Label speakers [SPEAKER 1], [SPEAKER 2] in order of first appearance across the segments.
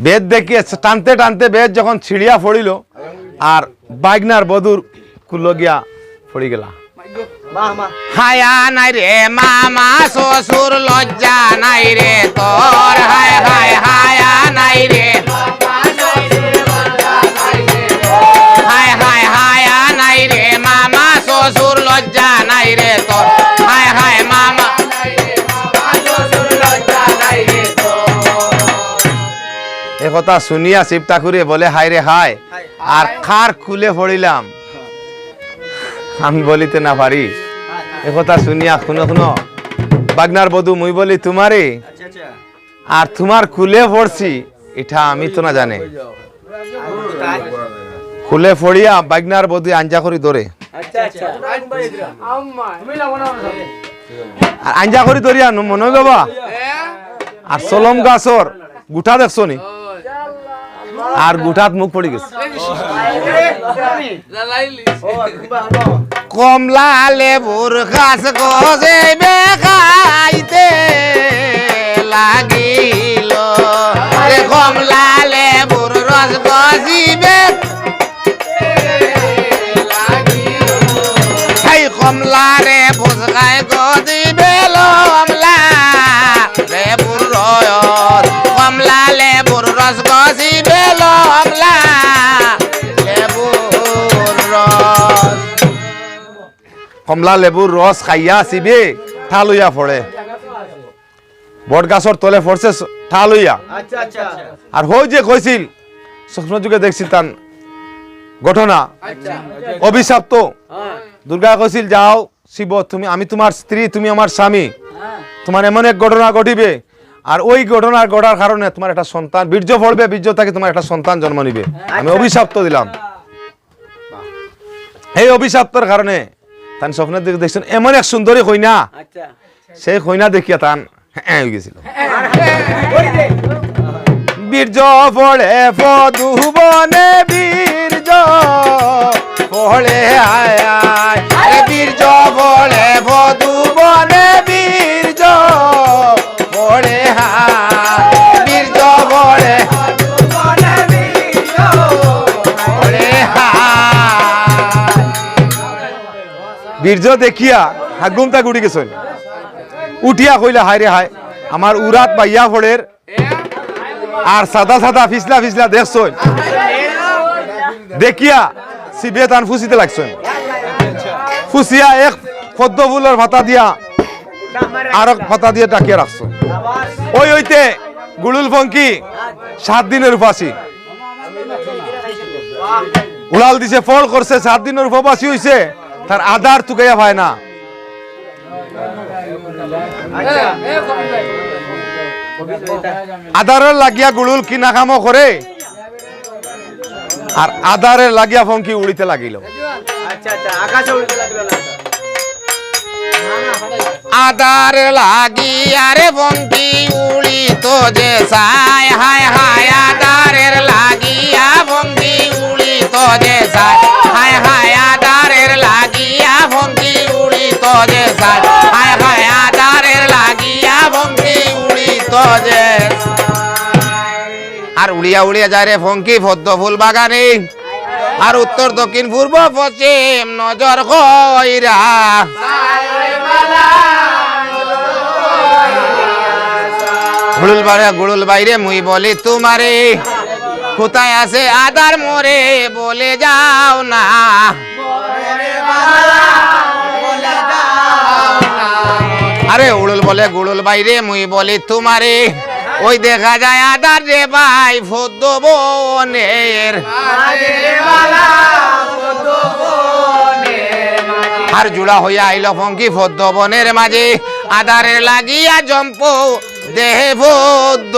[SPEAKER 1] বেদ দেখিয়ে টানতে টানতে বেদ যখন ছিড়িয়া পড়িল আর বাইগনার বধুর কুলো গিয়া পড়ি গেলা। হায়া নাই রে মামা শ্বশুর লজ্জা নাই রে তোর, হায় হায় হায়া নাই রে, হায় হায় হায়া নাই রে মামা শ্বশুর লজ্জা নাই রে তোর, হায় হায় মামা একথা শুনিয়া শিব ঠাকুরে বলে হায় রে হায়, আর খার খুলে পড়িলাম। আমি বলিতে না পারি একথা শুনিয়া শুনো শুনো বাগনার বধূ মুই বলি তোমারে, আর তোমার খুলে পড়ছি এটা আমি তো না জানে। খুলে পড়িয়া বাগনার বধূ আঞ্জা করি ধরে, আর আঞ্জা করি ধরিয়া মনে বাবা আর চলম গাছর গুঠা দেখছো নি, আর গুঠাত মুখ পড়ি গেছে। কমলা লেবুর গাছ গজে খাইতে লাগিল, কমলা লেবুর রস গজিবে কমলা রে বুঝগায় গদিবে কমলা লেবুর রস, কমলা লেবুর রস গজিবে কমলা লেবুর রস, কমলা লেবুর রস খাইয়া আসিবে ঠাল হইয়া পড়ে, বট গাছর তলে পড়ছে ঠাল হইয়া। আর হই যে কইছিল স্বপ্ন যুগে দেখছি তার ঘটনা অভিশাপ্ত। দুর্গা কইছিল যাও শিব তুমি, আমি তোমার স্ত্রী তুমি আমার স্বামী, তোমার এমন এক ঘটনা ঘটিবে আর ওই ঘটনার ঘটার কারণে তোমার একটা সন্তান বীর্য পড়বে, বীর্য থেকে তোমার একটা সন্তান জন্ম নিবে। আমি অভিশাপ্ত দিলাম। এই অভিশাপ্তর কারণে তান স্বপ্নের দিকে দেখছেন এমন এক সুন্দরী কইনা, সেই কইনা দেখিয়া তান হয়ে গেছিল। বীর্য পড়ে বধূ বনে বীর্য পড়ে আয় আয়, বীর্য পড়ে বধূ বনে বীর্য পড়ে আয়, বীর্য পড়ে পড়ে আয়। বীর্য দেখিয়া হাগুমটা গুড়ি গেছেন, উঠিয়া কইলা হায় রে হায় আমার উরাত বাইয়া ফোড়ের আর সাদা সাদা ফিসলা ফিসলা দেখছেন, দেখিয়া শিবে তান ফুসিতে লাগছেন। ফুসিয়া এক পদ্ম ফুলের ভাতা দিয়া আর ভাতা দিয়ে টাকিয়া রাখছেন। ওই হইতে গুড়ুল ফঙ্কি 7 দিনের উপাসী উড়াল দিছে, ফল করছে, 7 দিনের উপবাসী হইছে, তার আধার তুকাইয়া পায় না। আধারের লাগিয়া গুড়ুল কিনা কামও করে আর আধারের লাগিয়া ফঙ্কি উড়িতে লাগিল। আধার লাগিয়া রে ফঙ্কি উড়িত যে সায়, হায় হায় আধারের লাগিয়া ফঙ্কি উড়িত যে সায়, হায় হায় আধারের লাগিয়া ফঙ্কি উড়িত যে সায়, হায় হায় আধারের লাগিয়া ফঙ্কি উড়িত যে। আর উড়িয়া উড়িয়া যায় রে ফঙ্কি পদ্ম ফুল বাগানে, আর উত্তর দক্ষিণ পূর্ব পশ্চিম নজর কইরা, গুড়ুল বাইরে মুই বলি তোমারে কোথায় আছে আদার মোরে বলে যাও না, আরে উড়ুল বলে গুড়ুল বাইরে মুই বলি তোমারে ওই দেখা যায় আদার রে ভাই পদ্ম বনের, আর জুড়া হইয়া আইল ফঙ্কি পদ্ম বনের মাঝে, আদারের লাগিয়া জম্প দেহে পদ্ম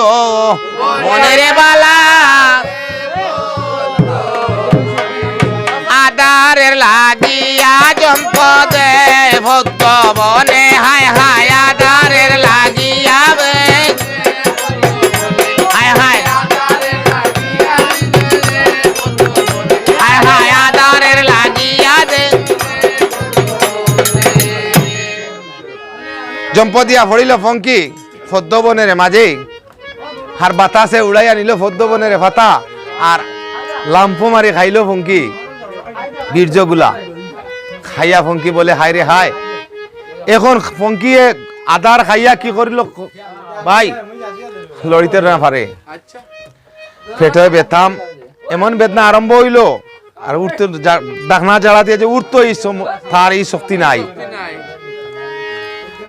[SPEAKER 1] বনের বালা, আদারের লাগিয়া জম্প দেহে পদ্ম বনে, হায় হায় আদারের লাগিয়া হায় হায় হায় হায় আদারের লাগিয়া দে জম্প দিয়া পড়িল ফঙ্কি পদ্ম বনের মাঝে। আর বাতাসে উড়াইয়া নিল পদ্মবনের পাতা আর লাম্পো মারি খাইলো ফঙ্কি বীর্যগুলা খাইয়া ফঙ্কি বলে হায় রে হায়। এখন ফঙ্কিয়ে আদার খাইয়া কি করিল ভাই লড়িতে না পারে, পেটে ব্যথাম এমন বেদনা আরম্ভ হইল আর উঠতে ডাকনা জ্বালা দিয়ে যে উঠতো তার এই শক্তি নাই।